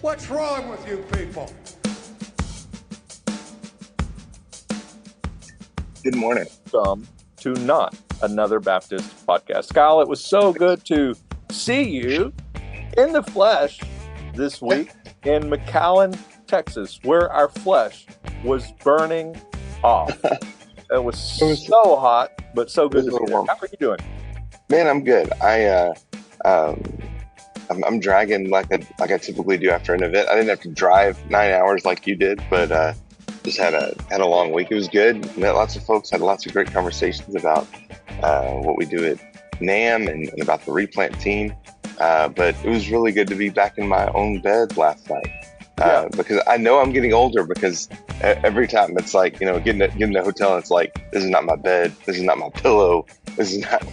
What's wrong with you people? Good morning. Welcome to Not Another Baptist Podcast. Kyle, it was so good to see you in the flesh this week in McAllen, Texas, where our flesh was burning off. It was so hot, but so good to be there. How are you doing? Man, I'm good. I'm dragging like I typically do after an event. I didn't have to drive 9 hours like you did, but just had a long week. It was good. Met lots of folks. Had lots of great conversations about what we do at NAM and about the replant team. But it was really good to be back in my own bed last night because I know I'm getting older. Because every time it's like, getting a hotel, and it's like, this is not my bed. This is not my pillow. This is not.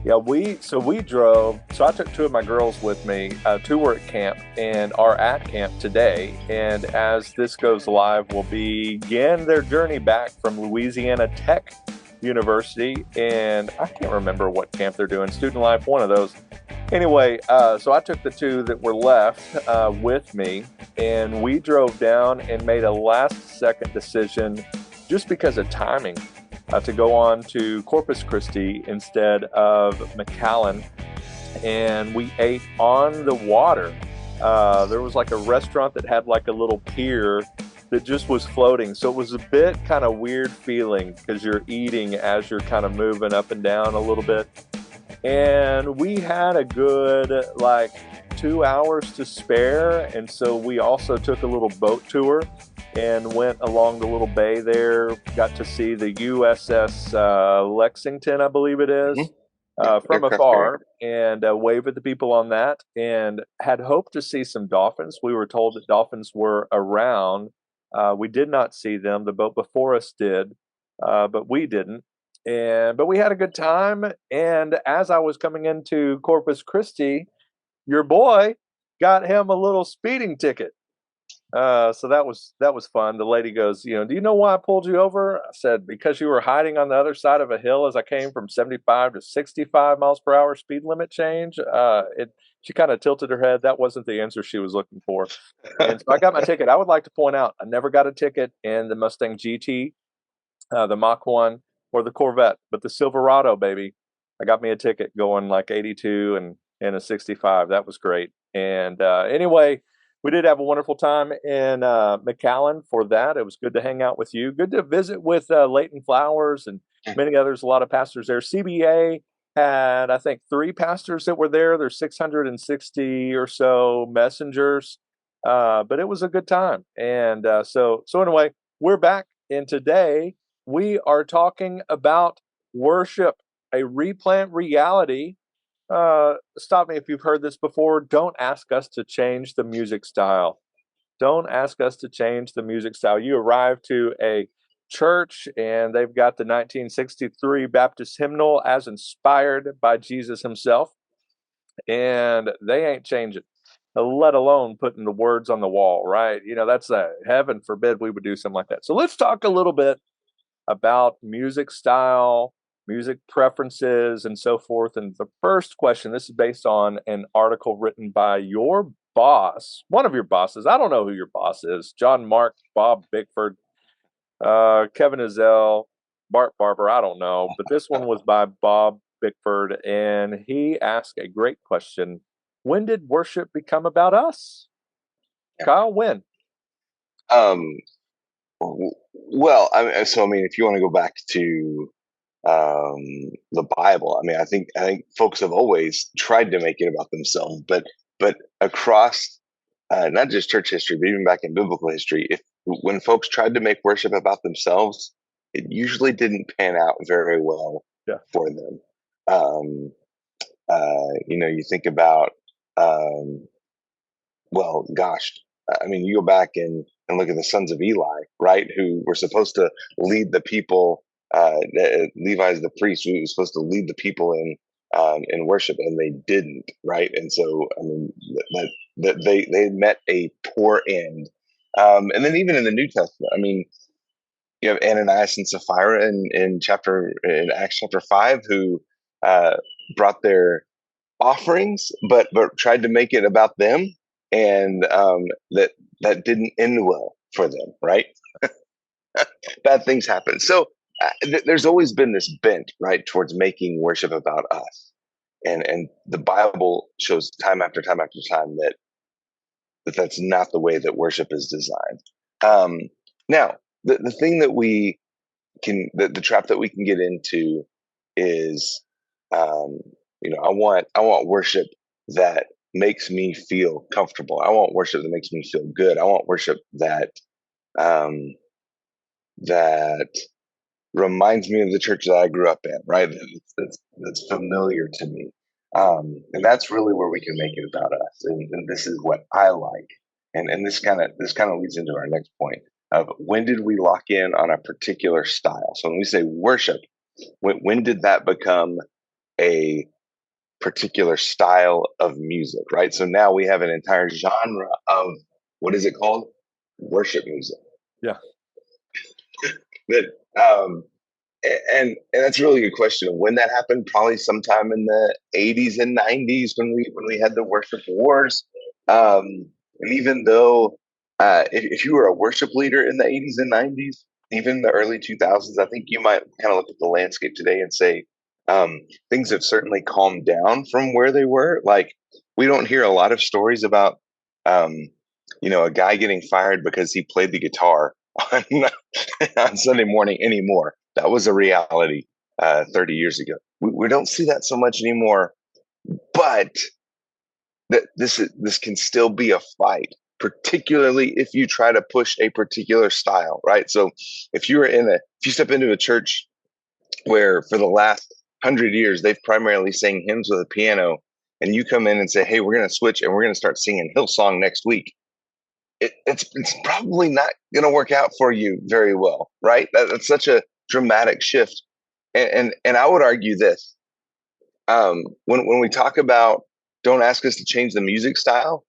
Yeah, we drove. So I took two of my girls with me. Two were at camp and are at camp today. And as this goes live, will begin their journey back from Louisiana Tech University. And I can't remember what camp they're doing. Student Life, one of those. Anyway, so I took the two that were left with me, and we drove down and made a last-second decision just because of timing. To go on to Corpus Christi instead of McAllen, and we ate on the water. There was like a restaurant that had like a little pier that just was floating, so it was a bit kind of weird feeling because you're eating as you're kind of moving up and down a little bit. And we had a good 2 hours to spare, and so we also took a little boat tour and went along the little bay there. Got to see the USS Lexington, I believe it is, from afar, and wave at the people on that, and had hoped to see some dolphins. We were told that dolphins were around. We did not see them. The boat before us did, but we didn't. But we had a good time. And as I was coming into Corpus Christi, your boy got him a little speeding ticket. So that was fun. The lady goes, do you know why I pulled you over? I said, because you were hiding on the other side of a hill as I came from 75 to 65 miles per hour speed limit change. She kind of tilted her head. That wasn't the answer she was looking for. And so I got my ticket. I would like to point out, I never got a ticket in the Mustang GT, the Mach 1, or the Corvette, but the Silverado, baby. I got me a ticket going like 82 and a 65. That was great. And anyway, we did have a wonderful time in McAllen for that. It was good to hang out with you. Good to visit with Leighton Flowers and many others, a lot of pastors there. CBA had, I think, 3 pastors that were there. There's 660 or so messengers, but it was a good time. And so anyway, we're back. And today we are talking about worship, a replant reality. Stop me if you've heard this before. Don't ask us to change the music style. Don't ask us to change the music style. You arrive to a church and they've got the 1963 Baptist hymnal as inspired by Jesus himself, and they ain't changing, let alone putting the words on the wall, right? That's heaven forbid we would do something like that. So let's talk a little bit about music style, music preferences, and so forth. And the first question, this is based on an article written by your boss, one of your bosses. I don't know who your boss is. John Mark, Bob Bickford, Kevin Ezell, Bart Barber, I don't know. But this one was by Bob Bickford, and he asked a great question. When did worship become about us? Kyle, when? Well, if you want to go back to the Bible, I think folks have always tried to make it about themselves, but across not just church history, but even back in biblical history, when folks tried to make worship about themselves, it usually didn't pan out very well for them. You think about, you go back and look at the sons of Eli, right? Who were supposed to lead the people. Levi's the priest who was supposed to lead the people in worship, and they didn't, right? And so, that they met a poor end. And then even in the New Testament, you have Ananias and Sapphira in Acts chapter 5, who brought their offerings, but tried to make it about them. and that didn't end well for them, right? Bad things happen. So there's always been this bent, right, towards making worship about us, and the Bible shows time after time after time that that's not the way that worship is designed. Now, the thing that we the trap that we can get into is, um, I want worship that makes me feel comfortable. I want worship that makes me feel good. I want worship um, that reminds me of the church that I grew up in, right? That's familiar to me. And that's really where we can make it about us. And this is what I like. And this kind of leads into our next point of when did we lock in on a particular style? So when we say worship, when did that become a particular style of music, right? So now we have an entire genre of what is it called? Worship music. Yeah. That and that's a really good question. When that happened, probably sometime in the 80s and 90s when we had the worship wars. And even though if you were a worship leader in the 80s and 90s, even the early 2000s, I think you might kind of look at the landscape today and say things have certainly calmed down from where they were. Like we don't hear a lot of stories about um, a guy getting fired because he played the guitar on on Sunday morning anymore. That was a reality 30 years ago. We don't see that so much anymore, but this can still be a fight, particularly if you try to push a particular style, right? So if you step into a church where for the last 100 years they've primarily sang hymns with a piano, and you come in and say, "Hey, we're going to switch and we're going to start singing Hillsong next week," it's probably not going to work out for you very well, right? That's such a dramatic shift, and I would argue this: when we talk about don't ask us to change the music style,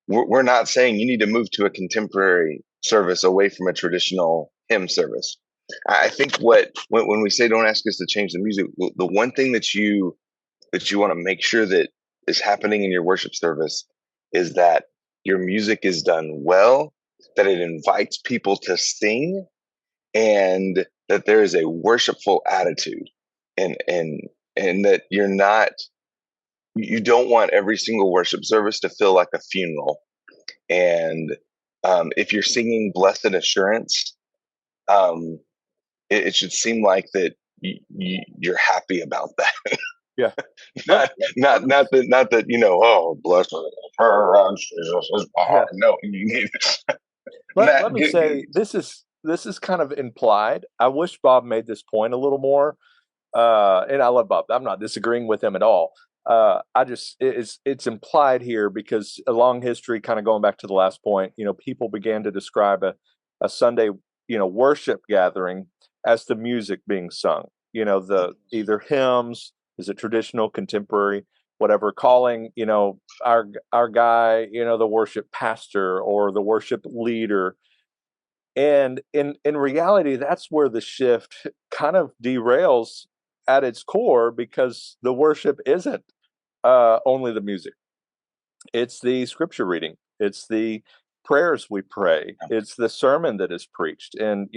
we're not saying you need to move to a contemporary service away from a traditional hymn service. I think when we say don't ask us to change the music, the one thing that you want to make sure that is happening in your worship service is that your music is done well, that it invites people to sing, and that there is a worshipful attitude, and that you don't want every single worship service to feel like a funeral. And if you're singing Blessed Assurance, um, it should seem like that you're happy about that. Yeah. Not that oh, blessed assurance, Jesus is mine. Yeah. No, you need Let Matt. me say this is kind of implied. I wish Bob made this point a little more. And I love Bob. I'm not disagreeing with him at all. I just it's implied here because a long history, kind of going back to the last point. People began to describe a Sunday worship gathering as the music being sung. The either hymns, is it traditional, contemporary, whatever, calling our guy the worship pastor or the worship leader. And in reality, that's where the shift kind of derails at its core, because the worship isn't only the music. It's the scripture reading. It's the prayers we pray. It's the sermon that is preached. And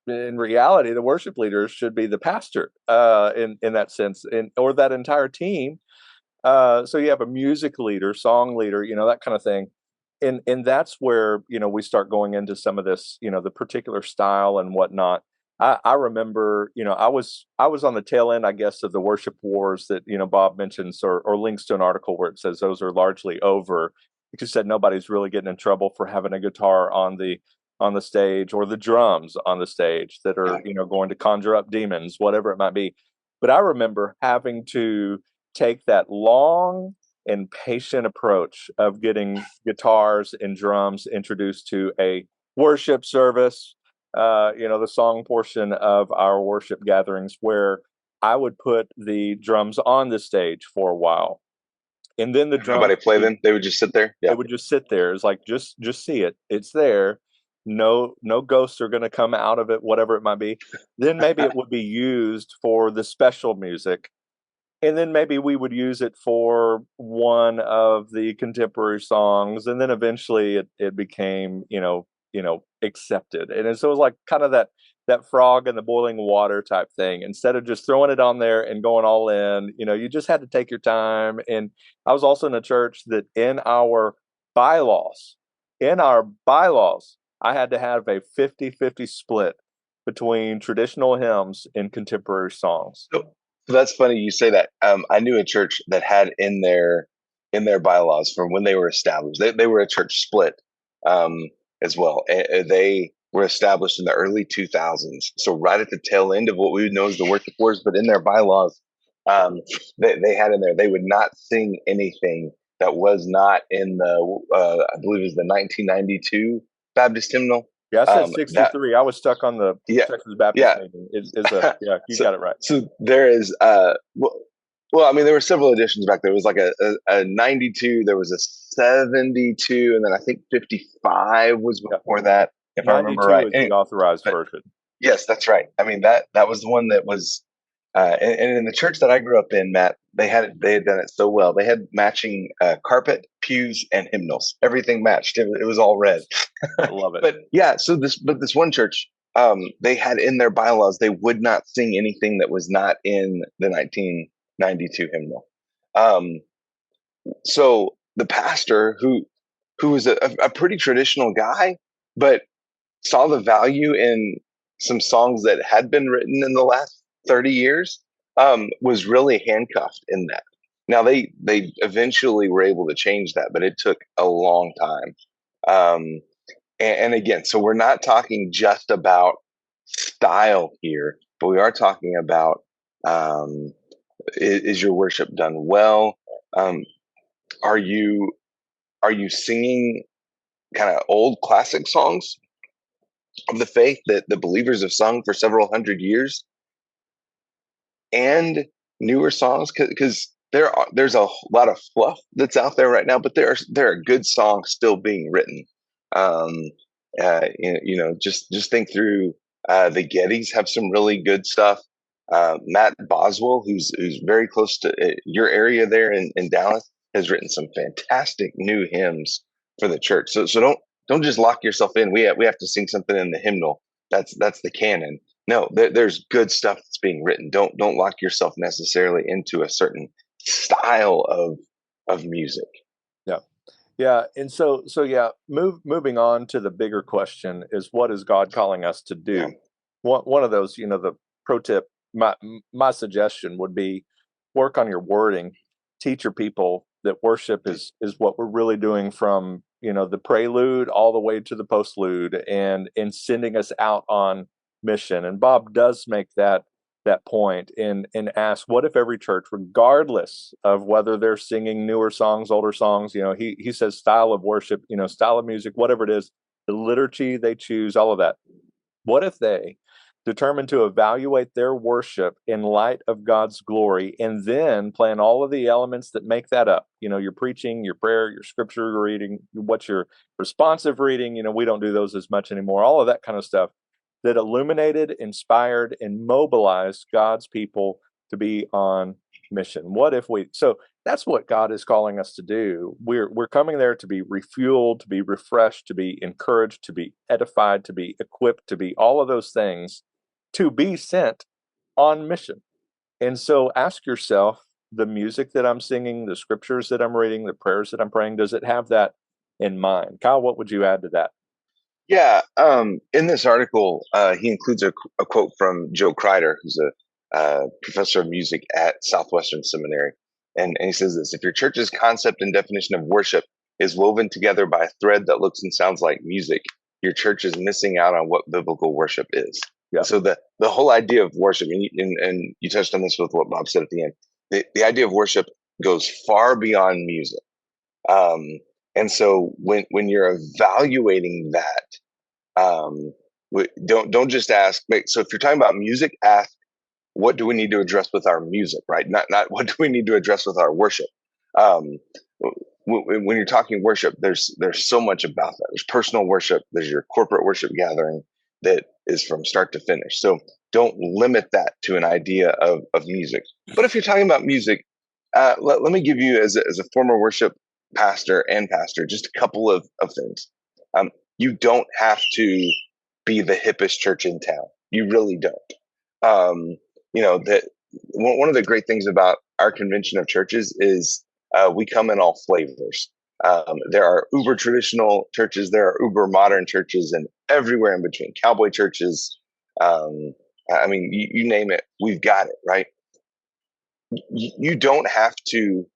in reality, the worship leaders should be the pastor in that sense, or that entire team. So you have a music leader, song leader, that kind of thing. And that's where we start going into some of this, the particular style and whatnot. I remember, I was on the tail end, I guess, of the worship wars that Bob mentions, or links to an article where it says those are largely over. It just said nobody's really getting in trouble for having a guitar on the stage, or the drums on the stage that are going to conjure up demons, whatever it might be. But I remember having to take that long and patient approach of getting guitars and drums introduced to a worship service, the song portion of our worship gatherings, where I would put the drums on the stage for a while. And then the drums, Nobody play them. They would just sit there. they Yeah. would just sit there. It's like, just see it. It's there. No ghosts are going to come out of it, whatever it might be. Then maybe it would be used for the special music, and then maybe we would use it for one of the contemporary songs, and then eventually it became accepted, and so it was like kind of that frog in the boiling water type thing. Instead of just throwing it on there and going all in, you just had to take your time. And I was also in a church that in our bylaws I had to have a 50-50 split between traditional hymns and contemporary songs. So that's funny you say that. I knew a church that had in their bylaws from when they were established. They were a church split um, as well. They were established in the early 2000s, so right at the tail end of what we would know as the worship wars. But in their bylaws, um, they had in there they would not sing anything that was not in the I believe it was the 1992 Baptist hymnal. Yeah, I said That 63. I was stuck on the yeah Texas Baptist yeah meeting. Yeah, you so got it right. so there is well, I mean there were several editions back there. It was like a 92, there was a 72, and then I think 55 was Yeah. before that, if I remember 92 right. is the authorized But version. yes, that's right. I mean that was the one that was and in the church that I grew up in, Matt, they had done it so well. They had matching carpet, pews, and hymnals. Everything matched. It was all red. I love it. But yeah, this one church, they had in their bylaws they would not sing anything that was not in the 1992 hymnal. Um, so the pastor who was a pretty traditional guy, but saw the value in some songs that had been written in the last 30 years, was really handcuffed in that. Now they eventually were able to change that, but it took a long time. Um, and again, so we're not talking just about style here, but we are talking about um, is your worship done well? Um, are you are you singing kind of old classic songs of the faith that the believers have sung for several hundred years, and newer songs? Because there's a lot of fluff that's out there right now, but there are good songs still being written. Um, just think through the Gettys have some really good stuff. Matt Boswell, who's very close to your area there in Dallas, has written some fantastic new hymns for the church. So don't just lock yourself in. We have to sing something in the hymnal. That's the canon. No, there's good stuff that's being written. Don't lock yourself necessarily into a certain style of music. Yeah. Yeah. And so yeah, moving on to the bigger question is, what is God calling us to Yeah. do? One of those, the pro tip, my suggestion would be work on your wording, teach your people that worship is what we're really doing, from, the prelude all the way to the postlude, and in sending us out on mission. And Bob does make that point and ask, what if every church, regardless of whether they're singing newer songs, older songs, he says style of worship, style of music, whatever it is, the liturgy they choose, all of that. What if they determine to evaluate their worship in light of God's glory, and then plan all of the elements that make that up? Your preaching, your prayer, your scripture reading, what's your responsive reading? We don't do those as much anymore. All of that kind of stuff that illuminated, inspired, and mobilized God's people to be on mission. What if we? So that's what God is calling us to do. We're coming there to be refueled, to be refreshed, to be encouraged, to be edified, to be equipped, to be all of those things, to be sent on mission. And so ask yourself, the music that I'm singing, the scriptures that I'm reading, the prayers that I'm praying, does it have that in mind? Kyle, what would you add to that? Yeah. In this article, he includes a quote from Joe Crider, who's a professor of music at Southwestern Seminary. And he says this: if your church's concept and definition of worship is woven together by a thread that looks and sounds like music, your church is missing out on what biblical worship is. Yeah. So the whole idea of worship, and you touched on this with what Bob said at the end, the idea of worship goes far beyond music. Um, and so when you're evaluating that, don't just ask. So if you're talking about music, ask, what do we need to address with our music, right? Not what do we need to address with our worship. Um, when you're talking worship, there's so much about that. There's personal worship. There's your corporate worship gathering that is from start to finish. So don't limit that to an idea of music. But if you're talking about music, let me give you, as a former worship pastor, just a couple of things. You don't have to be the hippest church in town. You really don't. That one of the great things about our convention of churches is we come in all flavors. There are uber traditional churches, there are uber modern churches, and everywhere in between. Cowboy churches. You name it, we've got it, right? You don't have to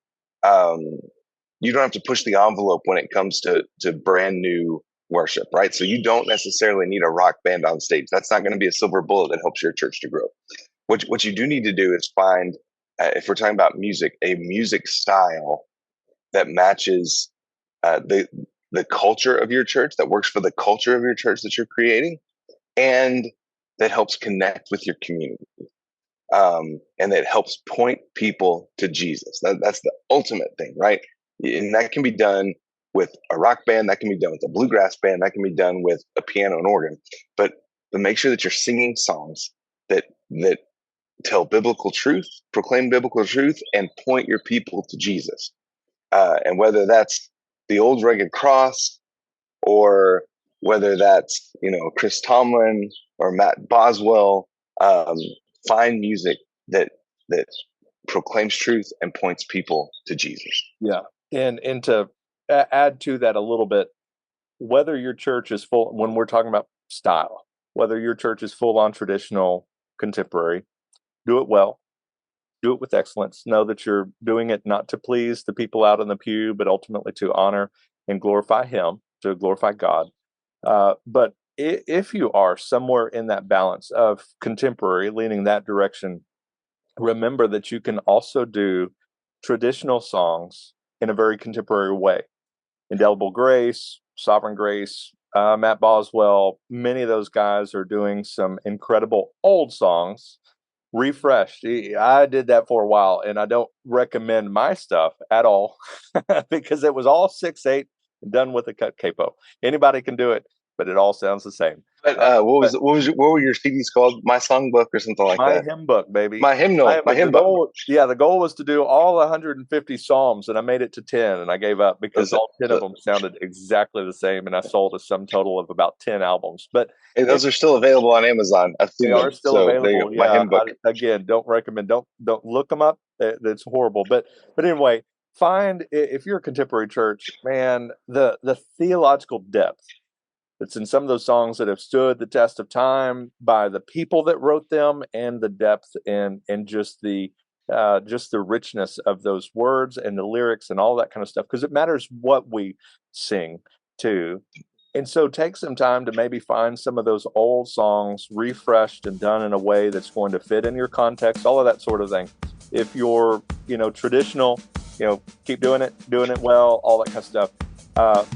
push the envelope when it comes to brand new worship, right? So you don't necessarily need a rock band on stage. That's not going to be a silver bullet that helps your church to grow. What you do need to do is find, if we're talking about music, a music style that matches the culture of your church, that works for the culture of your church that you're creating, and that helps connect with your community. And that helps point people to Jesus. That's the ultimate thing, right? And that can be done with a rock band, that can be done with a bluegrass band, that can be done with a piano and organ. But make sure that you're singing songs that tell biblical truth, proclaim biblical truth, and point your people to Jesus. And whether that's the old rugged cross, or whether that's Chris Tomlin or Matt Boswell, find music that proclaims truth and points people to Jesus. Yeah, and to add to that a little bit, whether your church is full, when we're talking about style, whether your church is full on traditional, contemporary, do it well, do it with excellence. Know that you're doing it not to please the people out in the pew, but ultimately to honor and glorify Him, to glorify God. But if you are somewhere in that balance of contemporary, leaning that direction, remember that you can also do traditional songs in a very contemporary way. Indelible Grace, Sovereign Grace, Matt Boswell, many of those guys are doing some incredible old songs refreshed. I did that for a while, and I don't recommend my stuff at all because it was all 6/8 done with a cut capo. Anybody can do it, but it all sounds the same. But what were your CDs called? My Songbook or something like my that? hymn book, baby. My hymnal. My hymn book. The goal was to do all 150 Psalms, and I made it to 10, and I gave up because all 10 of them sounded exactly the same, and I sold a sum total of about 10 albums. But hey, those are still available on Amazon. They are still available. My hymn book. Again, don't recommend. Don't look them up. It's horrible. But anyway, find, if you're a contemporary church, man, the theological depth that's in some of those songs that have stood the test of time by the people that wrote them, and the depth and just the richness of those words and the lyrics and all that kind of stuff, because it matters what we sing too. And so take some time to maybe find some of those old songs refreshed and done in a way that's going to fit in your context, all of that sort of thing. If you're, traditional, keep doing it well, all that kind of stuff.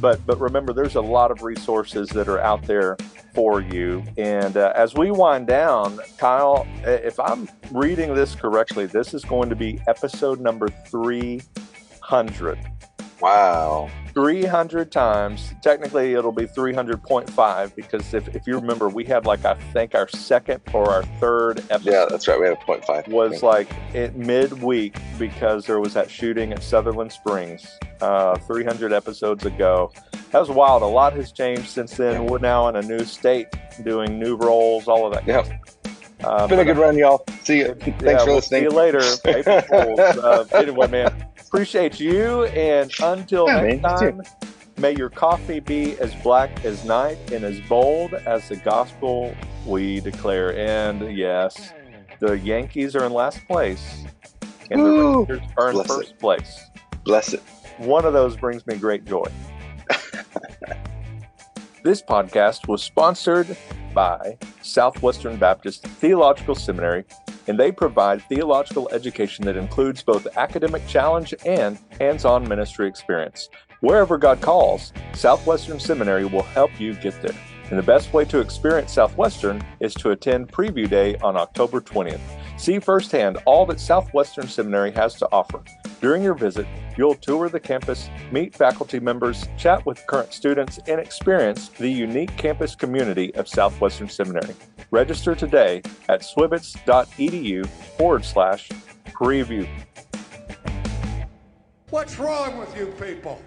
But remember, there's a lot of resources that are out there for you. And as we wind down, Kyle, if I'm reading this correctly, this is going to be episode number 300. Wow. 300 times. Technically, it'll be 300.5 because if you remember, we had I think our second or our third episode. Yeah, that's right. We had a 0.5. Was midweek because there was that shooting at Sutherland Springs 300 episodes ago. That was wild. A lot has changed since then. We're now in a new state, doing new roles, all of that. Yeah. It's been a good run, y'all. See you. Thanks for listening. See you later. April Fools. Anyway, man, appreciate you. And until next time, may your coffee be as black as night and as bold as the gospel we declare. And yes, the Yankees are in last place, and the Rangers are in first place. Bless it. One of those brings me great joy. This podcast was sponsored by Southwestern Baptist Theological Seminary, and they provide theological education that includes both academic challenge and hands-on ministry experience. Wherever God calls, Southwestern Seminary will help you get there. And the best way to experience Southwestern is to attend Preview Day on October 20th. See firsthand all that Southwestern Seminary has to offer. During your visit, you'll tour the campus, meet faculty members, chat with current students, and experience the unique campus community of Southwestern Seminary. Register today at swbts.edu/preview. What's wrong with you people?